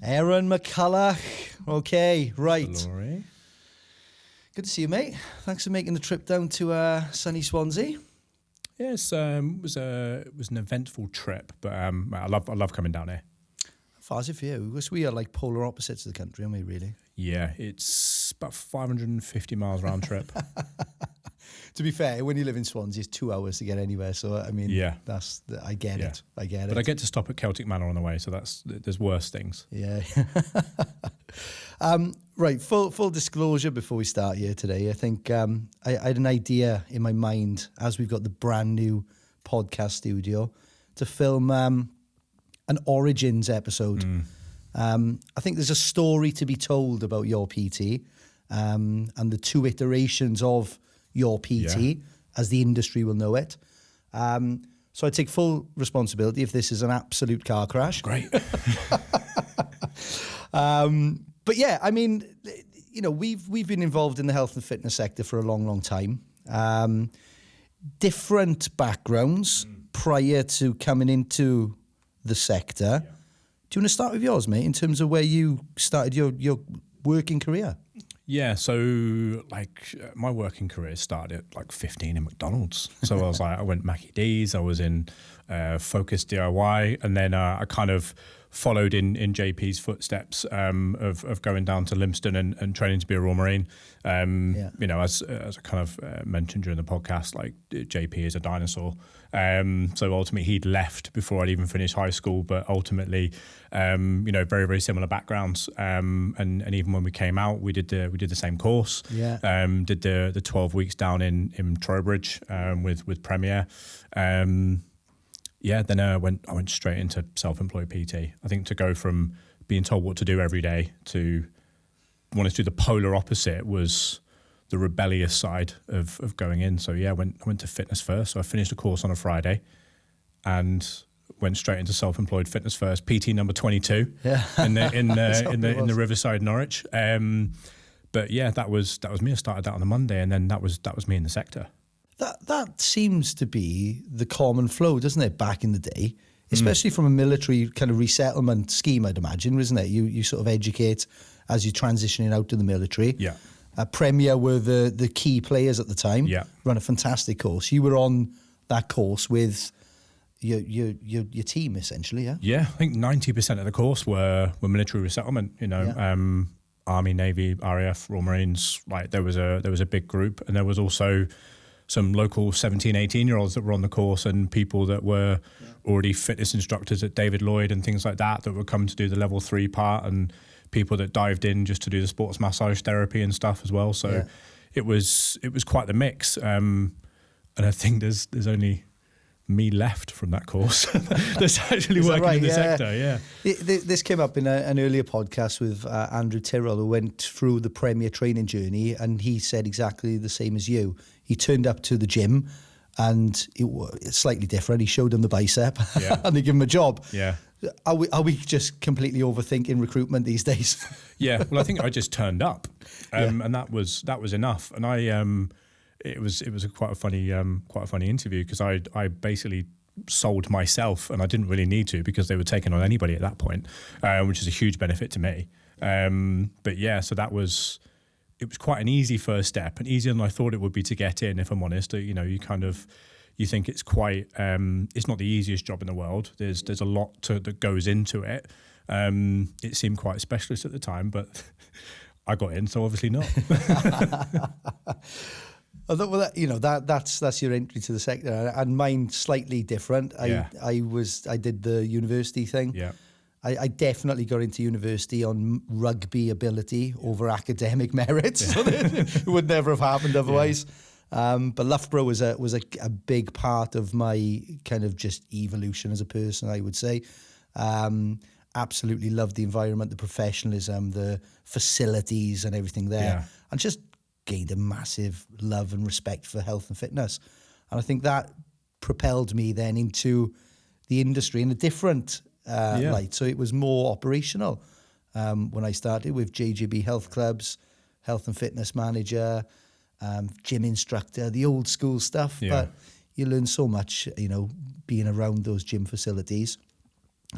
Aaron McCulloch. Okay, right. Lorey. Good to see you, mate. Thanks for making the trip down to sunny Swansea. Yes, it was an eventful trip, but I love coming down here. How far is it for you? Because we are like polar opposites of the country, aren't we, really? Yeah, it's about 550 miles round trip. To be fair, when you live in Swansea, it's 2 hours to get anywhere. So, I mean, I get it. But I get to stop at Celtic Manor on the way, so there's worse things. Yeah. Right, full disclosure before we start here today. I think I had an idea in my mind as we've got the brand new podcast studio to film an Origins episode. I think there's a story to be told about your PT and the two iterations of your PT as the industry will know it. So I take full responsibility if this is an absolute car crash. Great. But yeah, I mean, you know, we've been involved in the health and fitness sector for a long, long time. Different backgrounds prior to coming into the sector. Yeah. Do you want to start with yours, mate, in terms of where you started your working career? Yeah, so my working career started at like 15 in McDonald's. So I went Mackie D's, I was in Focus DIY, and then I kind of followed in JP's footsteps of going down to Lympstone and training to be a Royal Marine. You know, as I kind of mentioned during the podcast, like JP is a dinosaur. So ultimately he'd left before I'd even finished high school, but ultimately, you know, very, very similar backgrounds. And even when we came out, we did the same course. Yeah. Did the 12 weeks down in Trowbridge with Premier. Then I went straight into self-employed PT. I think to go from being told what to do every day to wanting to do the polar opposite was the rebellious side of going in. So yeah, I went to fitness first. So I finished a course on a Friday and went straight into self-employed fitness first, PT number 22 in the Riverside, Norwich. But yeah, that was me. I started that on a Monday, and then that was me in the sector. That seems to be the common flow, doesn't it, back in the day, especially from a military kind of resettlement scheme, I'd imagine, isn't it? You sort of educate as you're transitioning out to the military. Yeah. Premier were the key players at the time. Yeah. Run a fantastic course. You were on that course with your team, essentially, yeah? Yeah, I think 90% of the course were military resettlement, you know, Army, Navy, RAF, Royal Marines. Like there was a big group, and there was also some local 17, 18-year-olds that were on the course, and people that were already fitness instructors at David Lloyd and things like that would come to do the level 3 part, and people that dived in just to do the sports massage therapy and stuff as well. So it was quite the mix. And I think there's only me left from that course that's actually working in the sector. Yeah. This came up in an earlier podcast with Andrew Tyrrell, who went through the Premier training journey, and he said exactly the same as you. He turned up to the gym and it's slightly different. He showed them the bicep and they give him a job. Yeah. Are we just completely overthinking recruitment these days? Yeah. Well, I think I just turned up and that was enough. And it was quite a funny interview, because I basically sold myself, and I didn't really need to, because they were taking on anybody at that point, which is a huge benefit to me. But yeah, so it was quite an easy first step, and easier than I thought it would be to get in, if I'm honest. You know, you think it's quite, it's not the easiest job in the world. There's a lot that goes into it. It seemed quite specialist at the time, but I got in, so obviously not. Well, you know, that's your entry to the sector, and mine slightly different. I did the university thing. Yeah. I definitely got into university on rugby ability over academic merits. So it would never have happened otherwise. But Loughborough was a big part of my kind of just evolution as a person, I would say. Absolutely loved the environment, the professionalism, the facilities and everything there. And just gained a massive love and respect for health and fitness. And I think that propelled me then into the industry in a different light. So it was more operational when I started with JGB Health Clubs, health and fitness manager, gym instructor, the old school stuff. But you learn so much, you know, being around those gym facilities.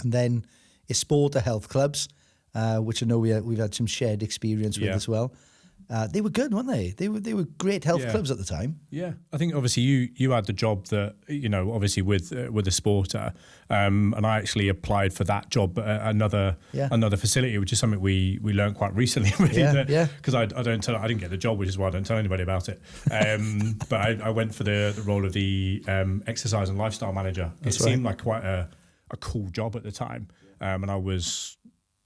And then Esporta Health Clubs, which I know we've had some shared experience with as well. They were good, weren't they? They were great health clubs at the time. Yeah, I think obviously you had the job that obviously with the Sporter, and I actually applied for that job at another facility, which is something we learned quite recently. Really, because I didn't get the job, which is why I don't tell anybody about it. But I went for the role of the exercise and lifestyle manager. It seemed like quite a cool job at the time, and I was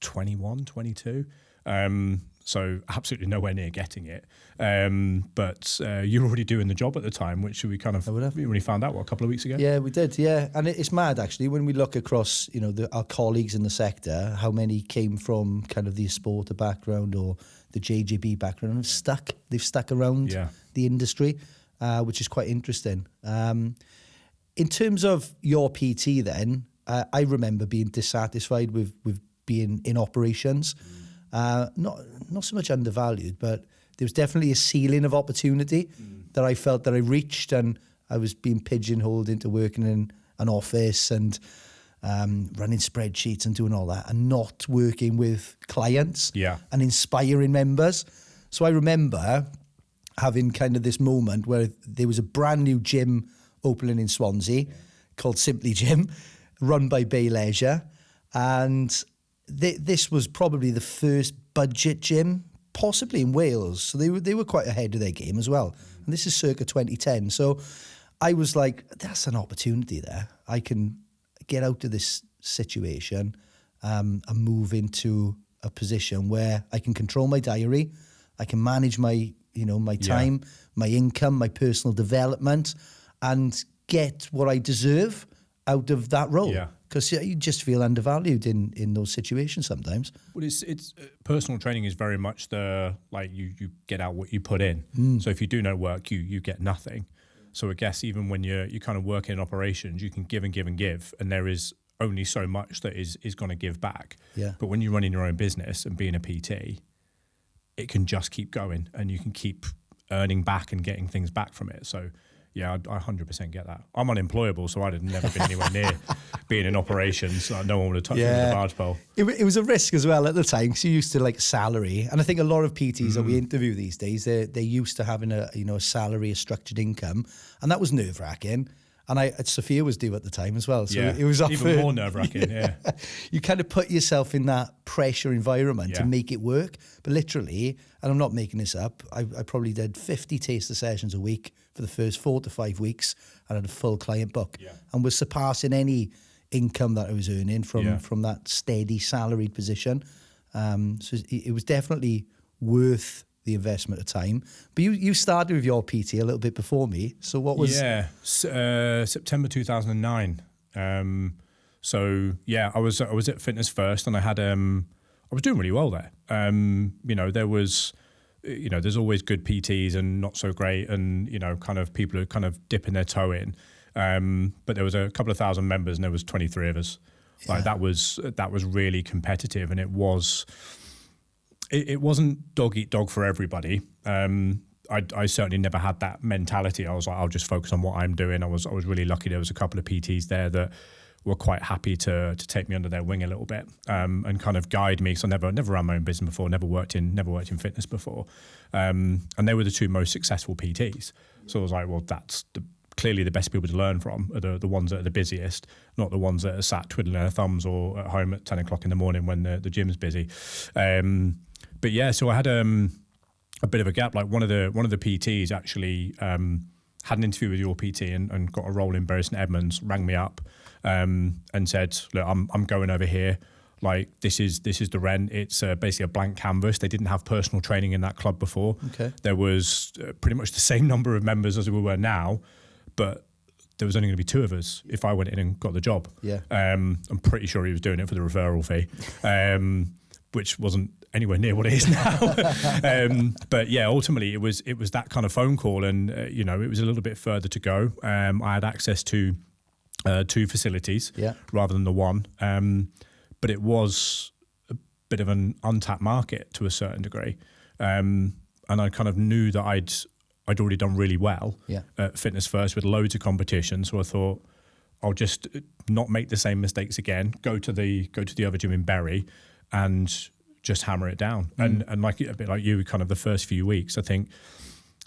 21, 22. So absolutely nowhere near getting it. But you were already doing the job at the time, which we only found out, a couple of weeks ago? Yeah, we did, yeah. And it's mad, actually, when we look across, our colleagues in the sector, how many came from kind of the Sporter background or the JJB background and they've stuck around the industry, which is quite interesting. In terms of your PT then, I remember being dissatisfied with being in operations. Not so much undervalued, but there was definitely a ceiling of opportunity that I felt that I reached, and I was being pigeonholed into working in an office and running spreadsheets and doing all that, and not working with clients and inspiring members. So I remember having kind of this moment where there was a brand new gym opening in Swansea called Simply Gym, run by Bay Leisure, and this was probably the first budget gym, possibly in Wales. So they were quite ahead of their game as well. And this is circa 2010. So I was like, that's an opportunity there. I can get out of this situation and move into a position where I can control my diary. I can manage my time, my income, my personal development, and get what I deserve out of that role. Yeah. Because you just feel undervalued in those situations sometimes. Well, it's personal training is very much you get out what you put in. So if you do no work, you get nothing. So I guess even when you kind of work in operations, you can give and give and give, and there is only so much that is going to give back. Yeah. But when you're running your own business and being a PT, it can just keep going, and you can keep earning back and getting things back from it. So. Yeah, I 100% get that. I'm unemployable, so I'd have never been anywhere near being in operations. No one would have touched me with a barge pole. It was a risk as well at the time, because you used to like salary, and I think a lot of PTs that we interview these days, they're used to having a salary, a structured income, and that was nerve wracking. And Sophia was due at the time as well, so it was even more nerve wracking. Yeah, you kind of put yourself in that pressure environment to make it work. But literally, and I'm not making this up, I probably did 50 taster sessions a week for the first 4 to 5 weeks, and had a full client book, and was surpassing any income that I was earning from that steady salaried position. So it was definitely worth the investment of time. But you started with your PT a little bit before me. So what was... September 2009. So yeah, I was at Fitness First, and I had I was doing really well there. There was there's always good PTs and not so great, and kind of people who kind of dipping their toe in. But there was a couple of thousand members, and there was 23 of us. Like that was really competitive, and it wasn't dog eat dog for everybody. I certainly never had that mentality. I was like, I'll just focus on what I'm doing. I was really lucky. There was a couple of PTs there that were quite happy to take me under their wing a little bit, and kind of guide me. So I never ran my own business before, never worked in fitness before, and they were the two most successful PTs. So I was like, well, that's clearly the best people to learn from are the ones that are the busiest, not the ones that are sat twiddling their thumbs or at home at 10 o'clock in the morning when the gym's busy. But yeah, so I had a bit of a gap. Like one of the PTs actually had an interview with your PT and got a role in Bury St Edmunds, rang me up and said, look, I'm going over here. Like this is the rent. It's basically a blank canvas. They didn't have personal training in that club before. Okay. There was pretty much the same number of members as we were now, but there was only going to be 2 of us if I went in and got the job. Yeah. I'm pretty sure he was doing it for the referral fee, which wasn't anywhere near what it is now. But yeah, ultimately it was that kind of phone call, and it was a little bit further to go. I had access to 2 facilities rather than the one, but it was a bit of an untapped market to a certain degree, and I kind of knew that I'd already done really well at Fitness First with loads of competition. So I thought I'll just not make the same mistakes again. Go to the other gym in Bury, and just hammer it down. And like a bit like you, kind of the first few weeks, I think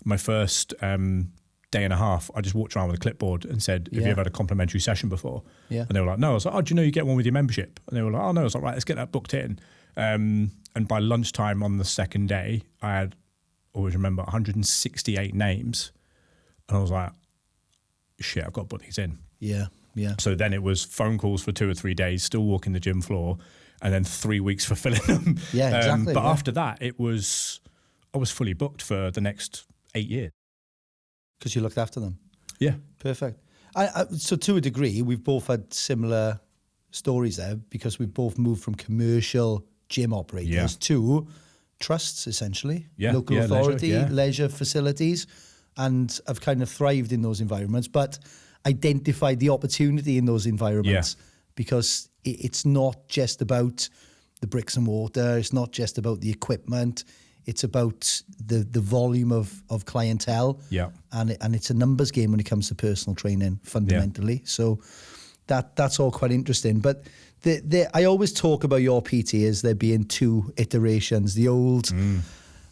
my first day and a half, I just walked around with a clipboard and said, have you ever had a complimentary session before? Yeah. And they were like, no. I was like, oh, do you know you get one with your membership? And they were like, oh, no. I was like, right, let's get that booked in. And by lunchtime on the second day, I had, always remember, 168 names. And I was like, shit, I've got to put these in. Yeah, yeah. So then it was phone calls for 2 or 3 days, still walking the gym floor, and then 3 weeks for filling them. Yeah, exactly. But after that, I was fully booked for the next 8 years. Because you looked after them. Yeah. Perfect. So to a degree, we've both had similar stories there because we've both moved from commercial gym operators to trusts, essentially. Local authority, leisure facilities, and have kind of thrived in those environments, but identified the opportunity in those environments because it's not just about the bricks and mortar. It's not just about the equipment. It's about the volume of clientele. Yeah. And it's a numbers game when it comes to personal training, fundamentally. Yeah. So that's all quite interesting. But I always talk about your PT as there being 2 iterations, the old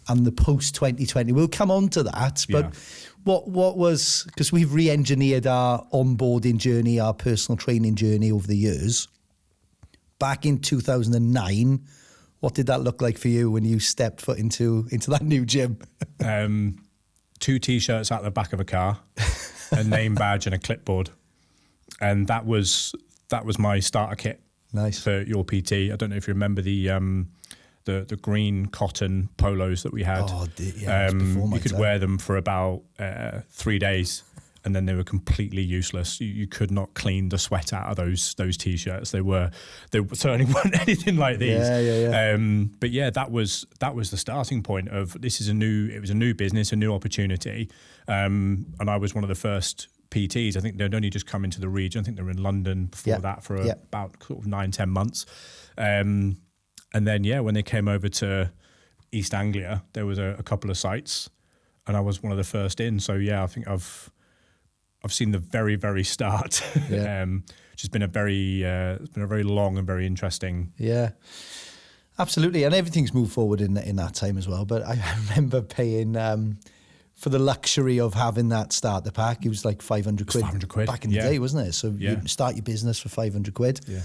and the post 2020. We'll come on to that. But what was, because we've re-engineered our onboarding journey, our personal training journey over the years. Back in 2009, what did that look like for you when you stepped foot into that new gym? 2 T-shirts out the back of a car, a name badge and a clipboard. And that was my starter kit. Nice. For your PT. I don't know if you remember the green cotton polos that we had. Oh, yeah, you could wear them for about 3 days, and then they were completely useless. You could not clean the sweat out of those T-shirts. They certainly weren't anything like these. Yeah. But yeah, that was the starting point of it was a new business, a new opportunity, and I was one of the first PTs. I think they'd only just come into the region. I think they were in London before that for about sort of 9-10 months. And then, when they came over to East Anglia, there was a couple of sites, and I was one of the first in. So I think I've seen the very, very start. Which has been a very long and very interesting. Yeah, absolutely, and everything's moved forward in that time as well. But I remember paying for the luxury of having that starter pack. It was like 500 quid. 500 quid back in the day, wasn't it? So you start your business for 500 quid. Yeah.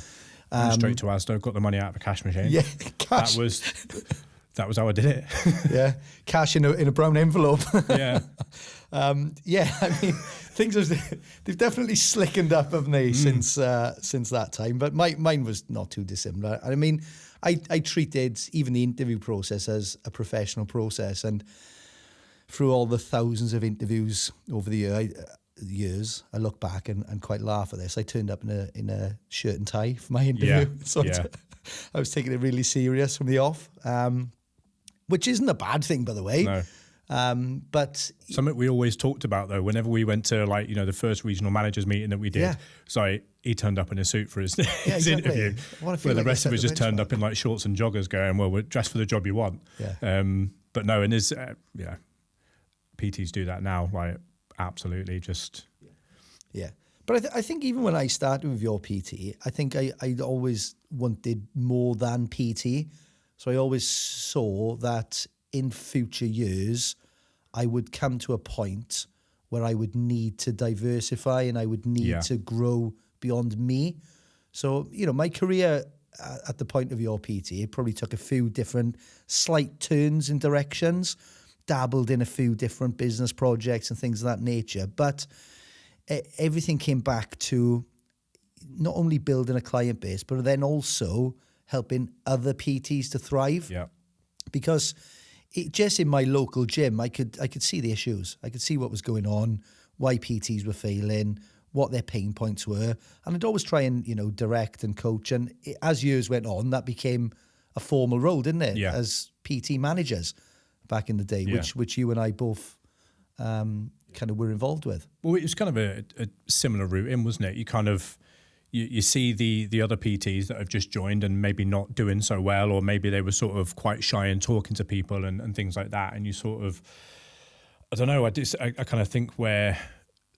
Straight to Asda, got the money out of a cash machine. Yeah, cash. That was how I did it. Yeah, cash in a brown envelope. Yeah. I mean, they've definitely slickened up, haven't they, since that time? But mine was not too dissimilar. I mean, I treated even the interview process as a professional process, and through all the thousands of interviews over the years, I look back and quite laugh at this. I turned up in a shirt and tie for my interview. I was taking it really serious from the off, which isn't a bad thing, by the way. No. But something we always talked about, though, whenever we went to the first regional managers meeting that we did. So he turned up in a suit for his interview. Where the rest of us just turned up in like shorts and joggers, going, "Well, we're dressed for the job you want." Yeah. But no, and there's PTs do that now, like absolutely, just But I think even when I started with your PT, I think I always wanted more than PT. So I always saw that in future years, I would come to a point where I would need to diversify and I would need to grow beyond me. So, my career at the point of your PT, it probably took a few different slight turns in directions, dabbled in a few different business projects and things of that nature. But everything came back to not only building a client base, but then also helping other PTs to thrive. Yeah. Because just in my local gym, I could see the issues. I could see what was going on, why PTs were failing, what their pain points were. And I'd always try and, direct and coach. And as years went on, that became a formal role, didn't it? Yeah. As PT managers back in the day, which you and I both kind of were involved with. Well, it was kind of a similar route in, wasn't it? You kind of, you see the other PTs that have just joined and maybe not doing so well, or maybe they were sort of quite shy in talking to people and things like that. And you sort of, I don't know, I kind of think where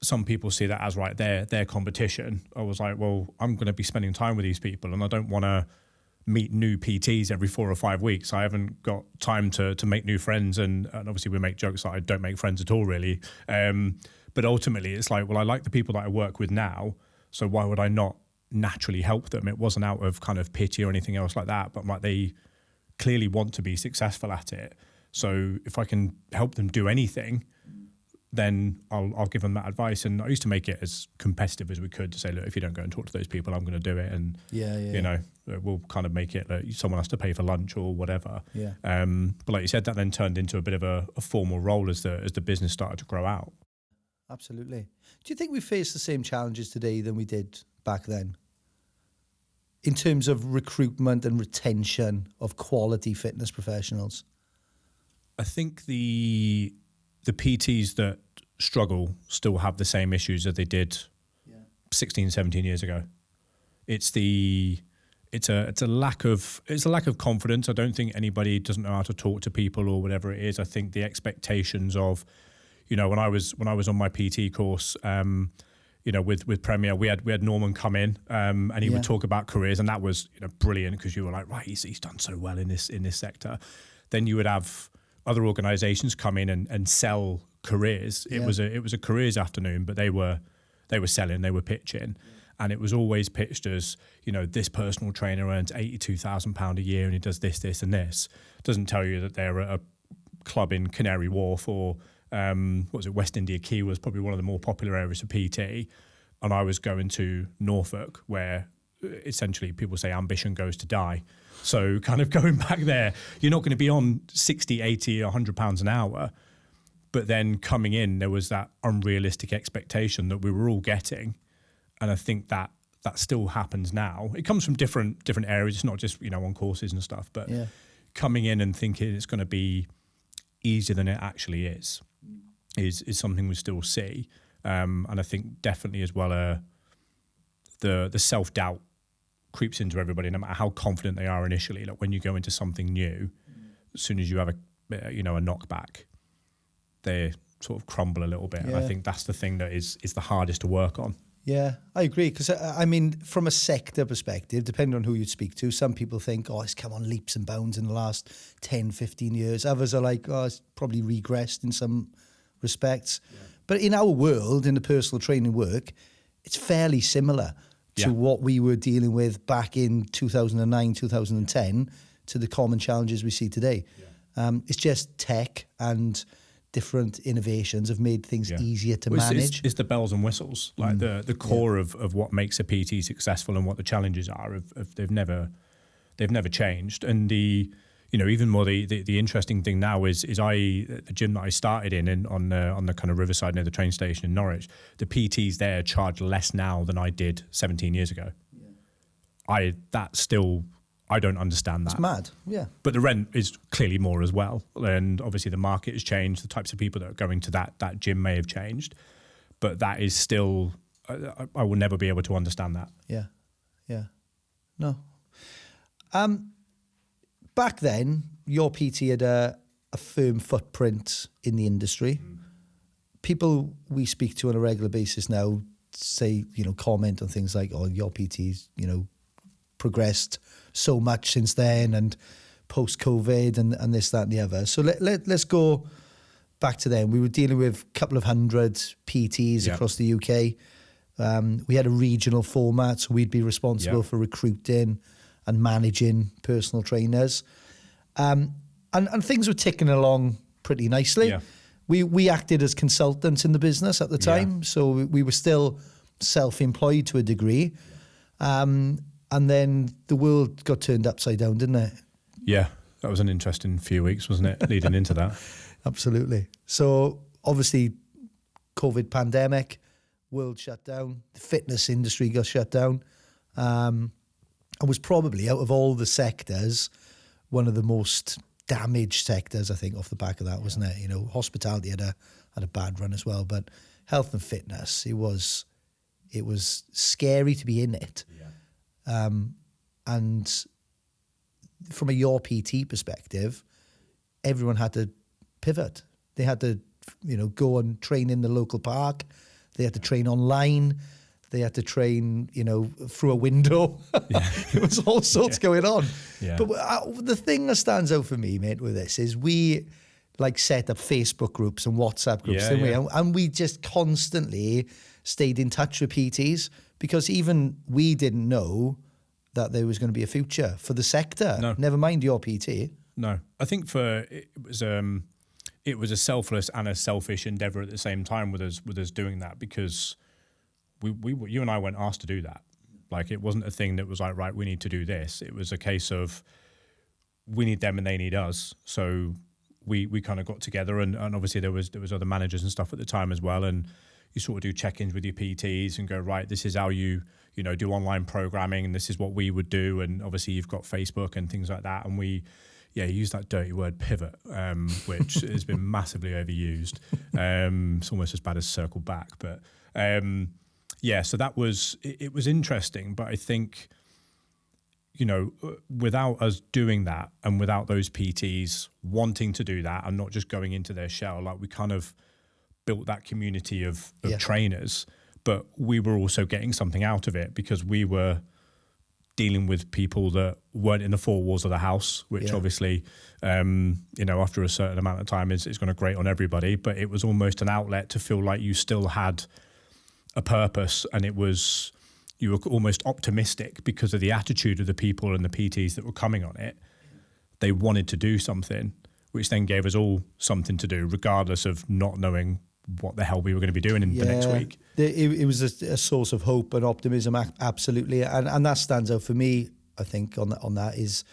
some people see that as their competition. I was like, well, I'm going to be spending time with these people and I don't want to meet new PTs every 4 or 5 weeks. I haven't got time to make new friends, and obviously we make jokes that I don't make friends at all, really. But ultimately, it's like, well, I like the people that I work with now, so why would I not naturally help them? It wasn't out of kind of pity or anything else like that, but like they clearly want to be successful at it. So if I can help them do anything, then I'll give them that advice. And I used to make it as competitive as we could to say, look, if you don't go and talk to those people, I'm going to do it. And, you know, we'll kind of make it that someone has to pay for lunch or whatever. Yeah. But like you said, that then turned into a bit of a formal role as the business started to grow out. Absolutely. Do you think we face the same challenges today than we did back then? In terms of recruitment and retention of quality fitness professionals? I think the PTs that struggle still have the same issues that they did 16, 17 years ago. It's a lack of confidence. I don't think anybody doesn't know how to talk to people or whatever it is. I think the expectations of, you know, when I was on my PT course, you know, with Premier, we had Norman come in, and he would talk about careers, and that was, you know, brilliant, because you were like, right, he's done so well in this sector. Then you would have other organisations come in and sell careers. It was a careers afternoon, but they were selling, they were pitching, and it was always pitched as, you know, this personal trainer earns £82,000 a year and he does this, this, and this. It doesn't tell you that they're at a club in Canary Wharf or West India Quay was probably one of the more popular areas for PT, and I was going to Norfolk, where essentially people say ambition goes to die. So kind of going back there, you're not going to be on 60, 80, £100 an hour. But then coming in, there was that unrealistic expectation that we were all getting. And I think that still happens now. It comes from different areas. It's not just, you know, on courses and stuff, but coming in and thinking it's going to be easier than it actually is something we still see. And I think definitely as well, the self-doubt creeps into everybody, no matter how confident they are initially. Like when you go into something new, as soon as you have a knockback, they sort of crumble a little bit. And I think that's the thing that is the hardest to work on. Yeah, I agree. Because, I mean, from a sector perspective, depending on who you speak to, some people think, oh, it's come on leaps and bounds in the last 10, 15 years. Others are like, oh, it's probably regressed in some respects. Yeah. But in our world, in the personal training work, it's fairly similar to what we were dealing with back in 2009, 2010, to the common challenges we see today. Yeah. It's just tech and different innovations have made things easier to manage. It's the bells and whistles, like the core of what makes a PT successful and what the challenges are. They've never changed. And even more the interesting thing now is the gym that I started in on the kind of riverside near the train station in Norwich, the PTs there charge less now than I did 17 years ago. Yeah. I don't understand that. It's mad, yeah. But the rent is clearly more as well. And obviously the market has changed. The types of people that are going to that gym may have changed. But that is still, I will never be able to understand that. Yeah, yeah. No. Back then, your PT had a firm footprint in the industry. People we speak to on a regular basis now say, comment on things like, oh, your PT's, progressed so much since then and post-COVID and this, that and the other. So let's go back to then. We were dealing with a couple of hundred PTs across the UK. We had a regional format, so we'd be responsible for recruiting and managing personal trainers. And things were ticking along pretty nicely. Yeah. We acted as consultants in the business at the time, so we were still self-employed to a degree. And then the world got turned upside down, didn't it? Yeah, that was an interesting few weeks, wasn't it, leading into that? Absolutely. So obviously, COVID pandemic, world shut down, the fitness industry got shut down. And was probably, out of all the sectors, one of the most damaged sectors, I think, off the back of that, wasn't it? Hospitality had a bad run as well, but health and fitness, it was scary to be in it. Yeah. And from your PT perspective, everyone had to pivot. They had to, go and train in the local park. They had to train online. They had to train, through a window. It was all sorts going on. Yeah. But the thing that stands out for me, mate, with this is we set up Facebook groups and WhatsApp groups, didn't we? And we just constantly stayed in touch with PTs because even we didn't know that there was going to be a future for the sector. No. Never mind your PT. No, I think it was a selfless and a selfish endeavor at the same time with us doing that, because you and I weren't asked to do that. Like, it wasn't a thing that was like, right, we need to do this. It was a case of we need them and they need us. So we kind of got together, and obviously there was other managers and stuff at the time as well, and you sort of do check-ins with your PTs and go, right, this is how you do online programming, and this is what we would do. And obviously you've got Facebook and things like that, and we use that dirty word pivot, which has been massively overused. It's almost as bad as circle back, but so that was, it was interesting. But I think, without us doing that and without those PTs wanting to do that and not just going into their shell, like, we kind of built that community of trainers, but we were also getting something out of it because we were dealing with people that weren't in the four walls of the house, which obviously, after a certain amount of time is going to grate on everybody, but it was almost an outlet to feel like you still had a purpose, and you were almost optimistic because of the attitude of the people and the PTs that were coming on it. They wanted to do something, which then gave us all something to do, regardless of not knowing what the hell we were going to be doing in the next week. It was a source of hope and optimism, absolutely. And that stands out for me, I think, on that is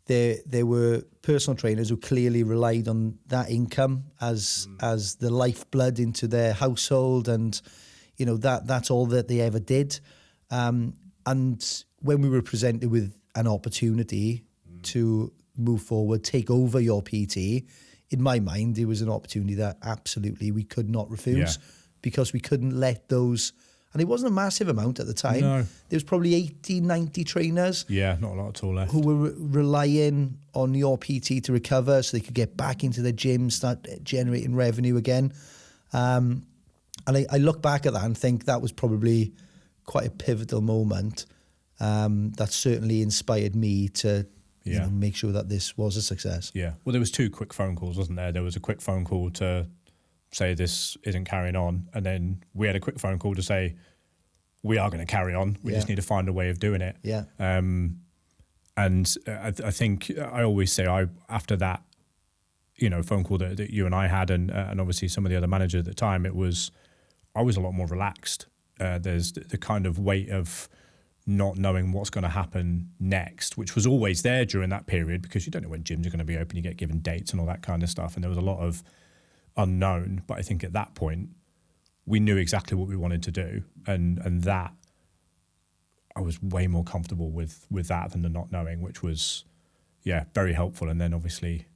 there were personal trainers who clearly relied on that income as the lifeblood into their household, and that's all that they ever did. And when we were presented with an opportunity to move forward, take over your PT, in my mind, it was an opportunity that absolutely we could not refuse, because we couldn't let those, and it wasn't a massive amount at the time. No. There was probably 80, 90 trainers. Yeah, not a lot at all left. Who were relying on your PT to recover so they could get back into their gym, start generating revenue again. And I look back at that and think that was probably quite a pivotal moment that certainly inspired me to make sure that this was a success. Yeah. Well, there was 2 quick phone calls, wasn't there? There was a quick phone call to say this isn't carrying on, and then we had a quick phone call to say we are going to carry on. We just need to find a way of doing it. Yeah. And I think I always say after that, phone call that you and I had, and obviously some of the other managers at the time, I was a lot more relaxed. There's the kind of weight of not knowing what's going to happen next, which was always there during that period, because you don't know when gyms are going to be open. You get given dates and all that kind of stuff, and there was a lot of unknown. But I think at that point, we knew exactly what we wanted to do, and that I was way more comfortable with that than the not knowing, which was very helpful. And then obviously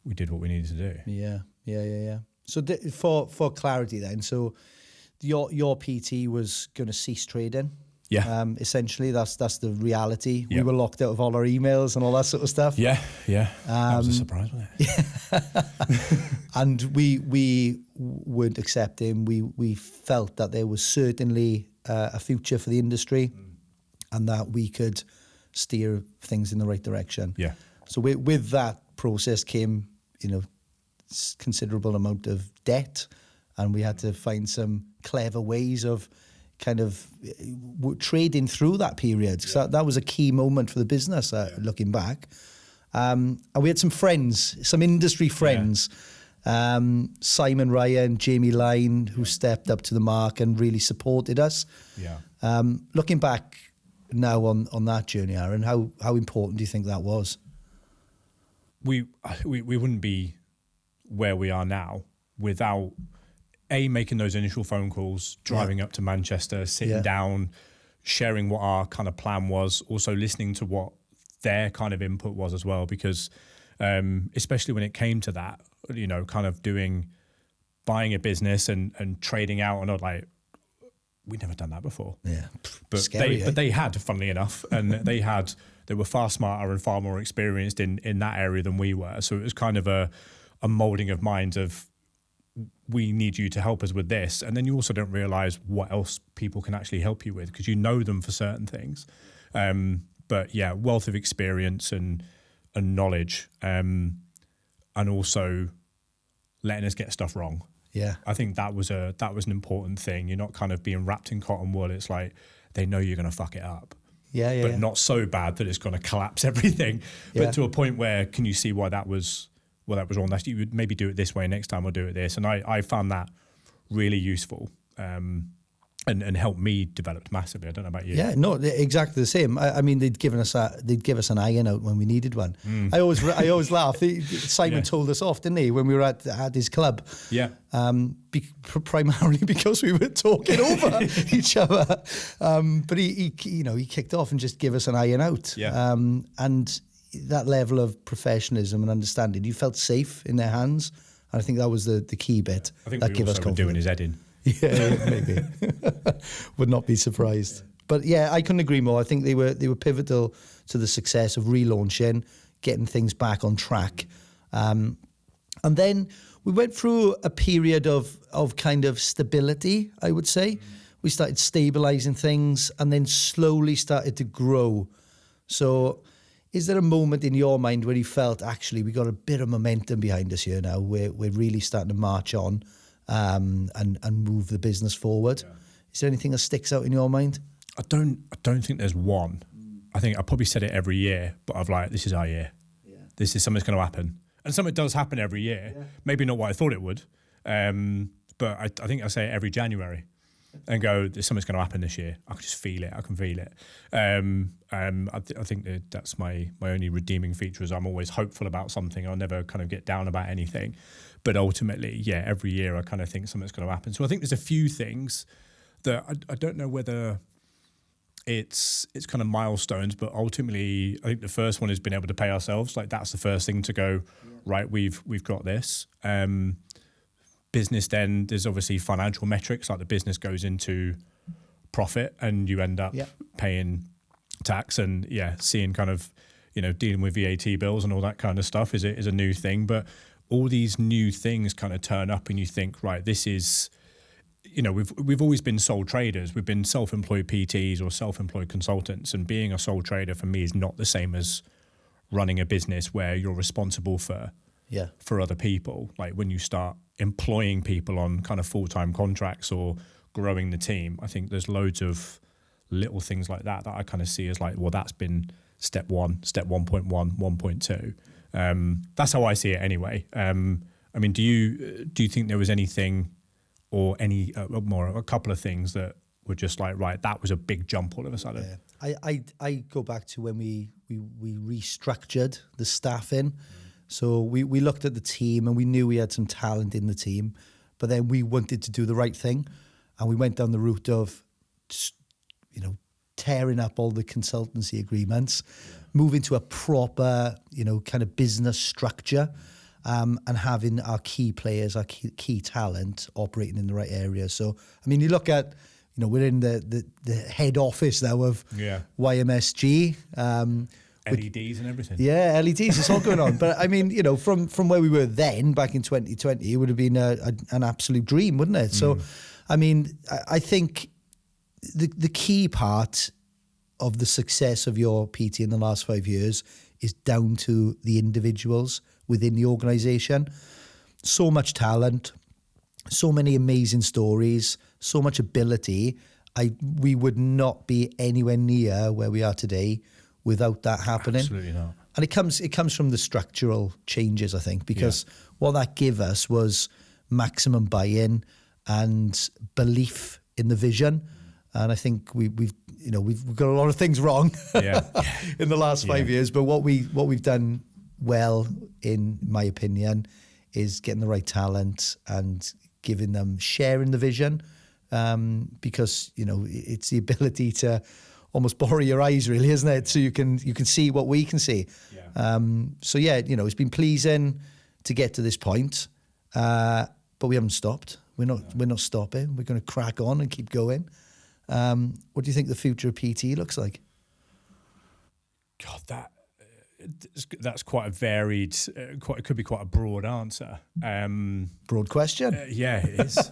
we did what we needed to do. Yeah. So for clarity then, so your PT was going to cease trading. Yeah. Essentially, that's the reality. We were locked out of all our emails and all that sort of stuff. Yeah. That was a surprise, wasn't it? And we weren't accepting. We felt that there was certainly a future for the industry, and that we could steer things in the right direction. Yeah. So with that process came, considerable amount of debt, and we had to find some clever ways of kind of trading through that period. So that was a key moment for the business, looking back. And we had some friends, some industry friends, Simon Ryan, Jamie Line, who stepped up to the mark and really supported us. Yeah. Looking back now on that journey, Aaron, how important do you think that was? We wouldn't be where we are now without making those initial phone calls, driving up to Manchester, sitting down, sharing what our kind of plan was, also listening to what their kind of input was as well, because especially when it came to that, kind of buying a business and trading out, and like, we'd never done that before. Yeah. But scary, they had, funnily enough, and they were far smarter and far more experienced in that area than we were. So it was kind of a molding of minds of, we need you to help us with this. And then you also don't realize what else people can actually help you with because you know them for certain things. But yeah, wealth of experience and knowledge, and also letting us get stuff wrong. Yeah. I think that was an important thing. You're not kind of being wrapped in cotton wool. It's like they know you're going to fuck it up. Yeah. But not so bad that it's going to collapse everything. Yeah. But to a point where can you see why that was wrong? That you would maybe do it this way next time, or do it this. And I found that really useful. And helped me develop massively. I don't know about you. Yeah, no, exactly the same. I mean, they'd give us an iron out when we needed one. I always laugh. Simon told us off, didn't he, when we were at his club? Yeah. Primarily because we were talking over each other. But he kicked off and just gave us an iron out. Yeah. And that level of professionalism and understanding, you felt safe in their hands. And I think that was the key bit. I think that we gave also us were doing confidence. his head in. Yeah, maybe. Would not be surprised. But yeah, I couldn't agree more. I think they were pivotal to the success of relaunching, getting things back on track. And then we went through a period of kind of stability, I would say. We started stabilizing things and then slowly started to grow. So is there a moment in your mind where you felt, actually, we got a bit of momentum behind us here now? We're really starting to march on. And move the business forward. Yeah. Is there anything that sticks out in your mind? I don't think there's one. I think I probably said it every year, but I've like, this is our year. Yeah. This is something's going to happen. And something does happen every year. Yeah. Maybe not what I thought it would. But I think I say it every January and go, there's something's going to happen this year. I can just feel it. I can feel it. I think that's my only redeeming feature is I'm always hopeful about something. I'll never kind of get down about anything. But ultimately, yeah, every year I kind of think something's going to happen. So I think there's a few things that I don't know whether it's kind of milestones, but ultimately I think the first one is being able to pay ourselves. Like that's the first thing to go, right, we've got this. Business then, there's obviously financial metrics, like the business goes into profit and you end up paying tax and seeing kind of, dealing with VAT bills and all that kind of stuff is a new thing. But all these new things kind of turn up and you think, right, this is, we've always been sole traders. We've been self-employed PTs or self-employed consultants, and being a sole trader for me is not the same as running a business where you're responsible for other people. Like when you start employing people on kind of full-time contracts or growing the team, I think there's loads of little things like that I kind of see as like, well, that's been step 1, step 1.1, 1.2. That's how I see it anyway. I mean, do you think there was anything or a couple of things that were just like, right, that was a big jump all of a sudden? Yeah. I go back to when we restructured the staffing. So we looked at the team and we knew we had some talent in the team, but then we wanted to do the right thing. And we went down the route of, tearing up all the consultancy agreements, moving to a proper, kind of business structure, and having our key players, our key talent operating in the right areas. So, I mean, you look at, we're in the head office now of YMSG. LEDs and everything. Yeah, LEDs, it's all going on. But I mean, from where we were then, back in 2020, it would have been an absolute dream, wouldn't it? So, I mean, I think the key part of the success of your PT in the last 5 years is down to the individuals within the organisation. So much talent, so many amazing stories, so much ability. We would not be anywhere near where we are today without that happening. Absolutely not. And it comes from the structural changes, I think, because what that gave us was maximum buy-in and belief in the vision. And I think we've got a lot of things wrong in the last 5 years. But what we've done well, in my opinion, is getting the right talent and giving them, sharing the vision, because it's the ability to almost borrow your eyes, really, isn't it? So you can see what we can see. It's been pleasing to get to this point, but we haven't stopped. We're not stopping. We're going to crack on and keep going. What do you think the future of PT looks like? God, that that's quite a varied, it could be quite a broad answer. Broad question. Yeah, it is.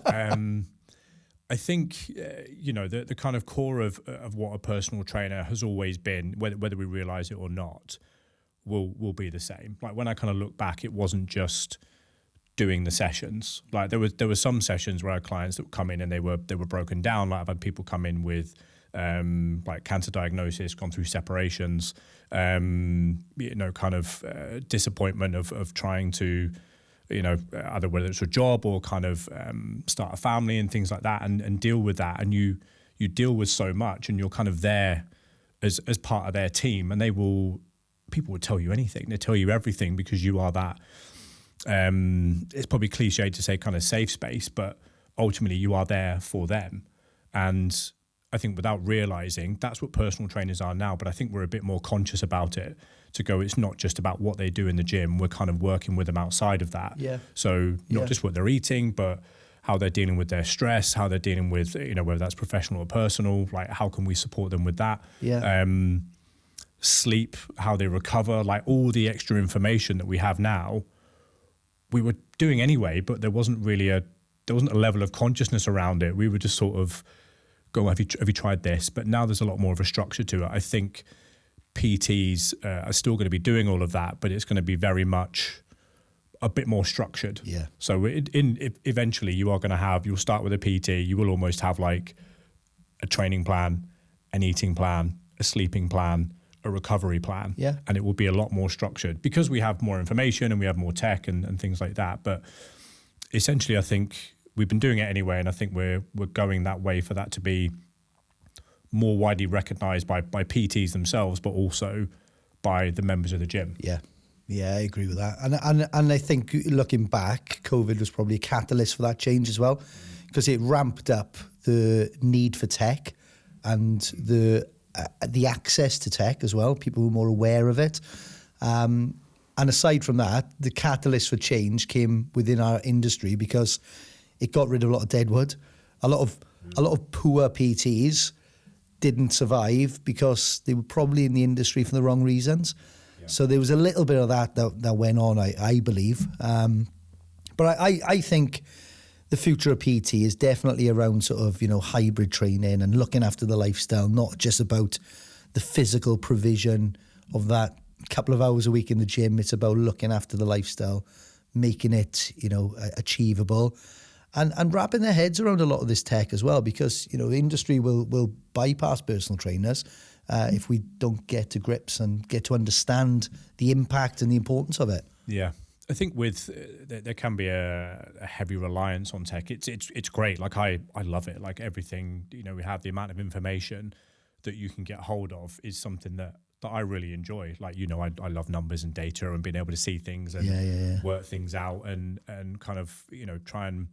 I think, the kind of core of what a personal trainer has always been, whether we realize it or not, will be the same. Like when I kind of look back, it wasn't just doing the sessions. Like there were some sessions where I had clients that would come in and they were broken down. Like I've had people come in with like cancer diagnosis, gone through separations, disappointment of trying to, either whether it's a job or kind of start a family and things like that, and deal with that. And you deal with so much, and you're kind of there as part of their team, and people will tell you anything. They tell you everything because you are that. It's probably cliche to say kind of safe space, but ultimately you are there for them. And I think without realizing, that's what personal trainers are now, but I think we're a bit more conscious about it, to go, it's not just about what they do in the gym. We're kind of working with them outside of that. Yeah. So not just what they're eating, but how they're dealing with their stress, how they're dealing with, whether that's professional or personal, like how can we support them with that? Yeah. Sleep, how they recover, like all the extra information that we have now, we were doing anyway, but there wasn't a level of consciousness around it. We were just sort of going, have you tried this? But now there's a lot more of a structure to it. I think PTs are still going to be doing all of that, but it's going to be very much a bit more structured. Yeah. So eventually you'll start with a PT, you will almost have like a training plan, an eating plan, a sleeping plan, a recovery plan. Yeah. And it will be a lot more structured because we have more information and we have more tech and things like that. But essentially I think we've been doing it anyway, and I think we're going that way for that to be more widely recognized by PTs themselves, but also by the members of the gym. Yeah. Yeah, I agree with that. And I think looking back, COVID was probably a catalyst for that change as well, because it ramped up the need for tech and the access to tech as well. People were more aware of it. And aside from that, the catalyst for change came within our industry because it got rid of a lot of deadwood. A lot of poor PTs didn't survive because they were probably in the industry for the wrong reasons. Yeah. So there was a little bit of that went on, I believe. But I think the future of PT is definitely around sort of, hybrid training and looking after the lifestyle, not just about the physical provision of that couple of hours a week in the gym. It's about looking after the lifestyle, making it, achievable, and wrapping their heads around a lot of this tech as well, because, the industry will bypass personal trainers if we don't get to grips and get to understand the impact and the importance of it. Yeah. I think there can be a heavy reliance on tech. It's great. Like I love it. Like everything, we have the amount of information that you can get hold of is something that I really enjoy. Like, I love numbers and data and being able to see things and work things out and kind of, try and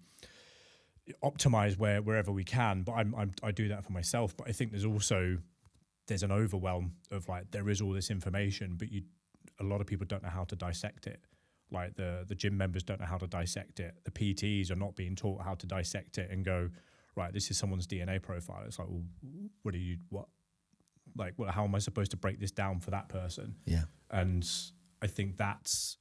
optimize wherever we can. But I do that for myself. But I think there's an overwhelm of like, there is all this information, but a lot of people don't know how to dissect it. Like the gym members don't know how to dissect it. The PTs are not being taught how to dissect it and go, right, this is someone's DNA profile. It's like, well, how am I supposed to break this down for that person? Yeah. And I think that's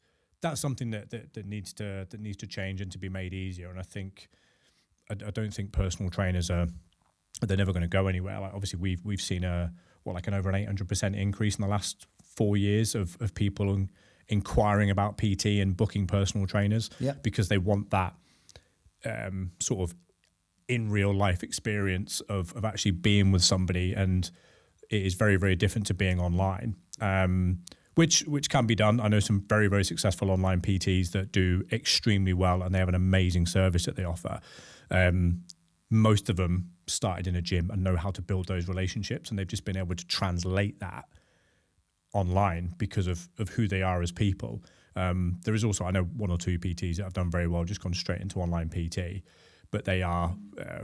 something that needs to change and to be made easier. And I think I don't think personal trainers they're never going to go anywhere. Like obviously we've seen an over an 800% increase in the last 4 years of people inquiring about PT and booking personal trainers because they want that sort of in real life experience of actually being with somebody, and it is very, very different to being online, which can be done. I know some very, very successful online PTs that do extremely well, and they have an amazing service that they offer. Most of them started in a gym and know how to build those relationships, and they've just been able to translate that online because of who they are as people. There is also, I know 1 or 2 PTs that have done very well, just gone straight into online PT, but they are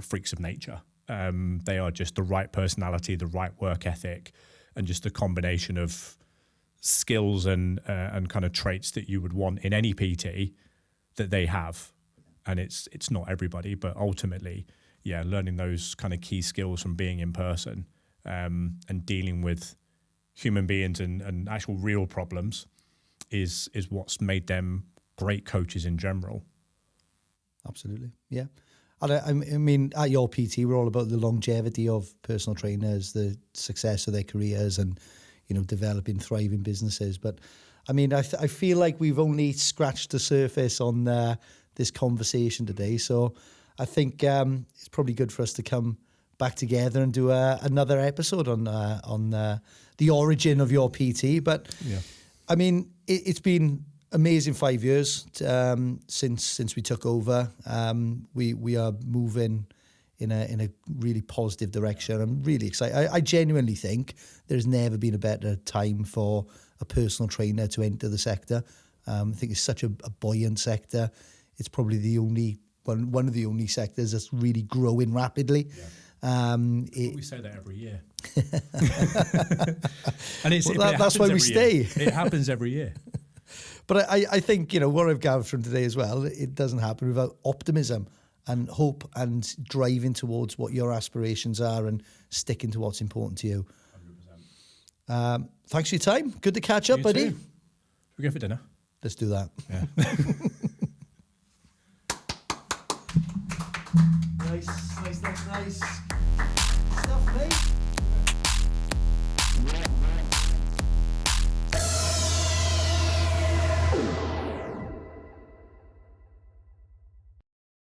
freaks of nature. They are just the right personality, the right work ethic, and just a combination of skills and kind of traits that you would want in any PT that they have. And it's not everybody, but ultimately, learning those kind of key skills from being in person and dealing with human beings and actual real problems is what's made them great coaches in general. Absolutely, yeah. And I mean, at your PT, we're all about the longevity of personal trainers, the success of their careers, and developing thriving businesses. But I mean, I feel like we've only scratched the surface on this conversation today. So I think it's probably good for us to come back together and do another episode on the origin of your PT. But yeah, I mean, it's been amazing 5 years since we took over. We are moving in a really positive direction. I'm really excited. I genuinely think there's never been a better time for a personal trainer to enter the sector. I think it's such a buoyant sector. It's probably the only one of the only sectors that's really growing rapidly. Yeah. We say that every year. And that's why we stay. It happens every year. But I think, what I've gathered from today as well, it doesn't happen without optimism and hope and driving towards what your aspirations are and sticking to what's important to you. 100%. Thanks for your time. Good to catch up, buddy. Should we go for dinner? Let's do that. Yeah. Nice stuff, mate.